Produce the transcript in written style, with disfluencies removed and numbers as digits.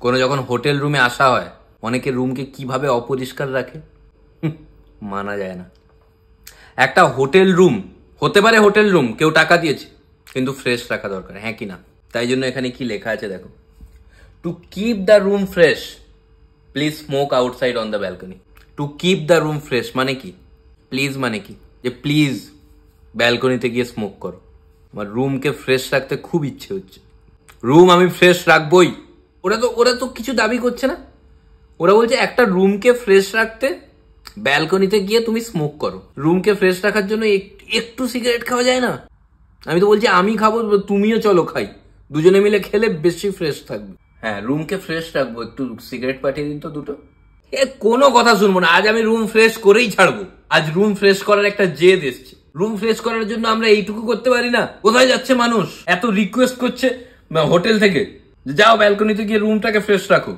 কোনো যখন হোটেল রুমে আসা হয় অনেকে রুমকে কিভাবে অপরিষ্কার রাখে মানা যায় না। একটা হোটেল রুম হতে পারে, হোটেল রুম কেউ টাকা দিয়েছে, কিন্তু ফ্রেশ রাখা দরকার, হ্যাঁ কি না? তাই জন্য এখানে কি লেখা আছে দেখো, to keep the room fresh please smoke outside on the balcony. To keep the room fresh মানে কি? প্লিজ মানে কি? যে প্লিজ ব্যালকনিতে গিয়ে স্মোক করো। আমার রুমকে ফ্রেশ রাখতে খুব ইচ্ছে হচ্ছে, রুম আমি ফ্রেশ রাখবই। ওরা তো কিছু দাবি করছে না, ওরা বলছে একটা রুমকে ফ্রেশ রাখতে ব্যালকনিতে গিয়ে তুমি স্মোক করো। রুমকে ফ্রেশ রাখার জন্য একটু সিগারেট খাওয়া যায় না? আমি তো বলছি আমি খাবো, তুমিও চলো খাই, দুজনে মিলে খেলে বেশি ফ্রেশ থাকবে। হ্যাঁ, রুমকে ফ্রেশ রাখবো, একটু সিগারেট পাঠিয়ে দিন তো দুটো। কোনো কথা শুনবো না, আজ আমি রুম ফ্রেশ করেই ছাড়বো। আজ রুম ফ্রেশ করার একটা জেদ এসছে। রুম ফ্রেশ করার জন্য আমরা এইটুকু করতে পারি না? কোথায় যাচ্ছে মানুষ? এত রিকোয়েস্ট করছে হোটেল থেকে, যাও ব্যালকনিতে গিয়ে রুমটাকে ফ্রেশ রাখো।